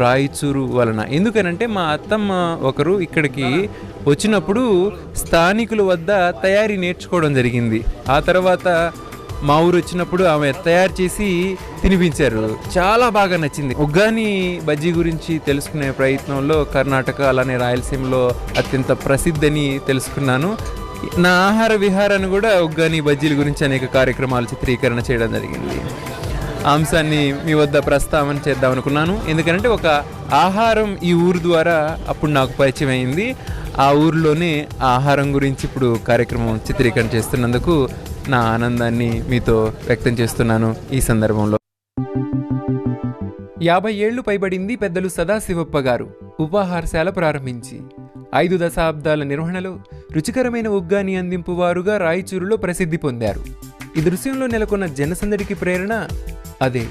రాయచూరు వలన. ఎందుకనంటే మా అత్తమ్మ ఒకరు ఇక్కడికి వచ్చినప్పుడు స్థానికుల వద్ద తయారీ నేర్చుకోవడం జరిగింది. ఆ తర్వాత మా ఊరు వచ్చినప్పుడు ఆమె తయారు చేసి తినిపించారు. చాలా బాగా నచ్చింది. ఉగ్గాని బజ్జీ గురించి తెలుసుకునే ప్రయత్నంలో కర్ణాటక అలానే రాయలసీమలో అత్యంత ప్రసిద్ధని తెలుసుకున్నాను. నా ఆహార విహారాన్ని కూడా ఉగ్గాని బజ్జీల గురించి అనేక కార్యక్రమాలు చిత్రీకరణ చేయడం జరిగింది. అంశాన్ని మీ వద్ద ప్రస్తావన చేద్దాం అనుకున్నాను. ఎందుకంటే ఒక ఆహారం ఈ ఊరు ద్వారా అప్పుడు నాకు పరిచయం అయింది. ఆ ఊరిలోనే ఆహారం గురించి ఇప్పుడు కార్యక్రమం చిత్రీకరణ చేస్తున్నందుకు నా ఆనందాన్ని మీతో వ్యక్తం చేస్తున్నాను. ఈ సందర్భంలో 50 ఏళ్లు పైబడింది పెద్దలు సదాశివప్ప గారు ఉపాహారశాల ప్రారంభించి 5 దశాబ్దాల నిర్వహణలో రుచికరమైన ఉగ్గాని అందింపు వారుగా రాయచూరులో ప్రసిద్ధి పొందారు. ఈ దృశ్యంలో నెలకొన్న జనసందడికి ప్రేరణ అదే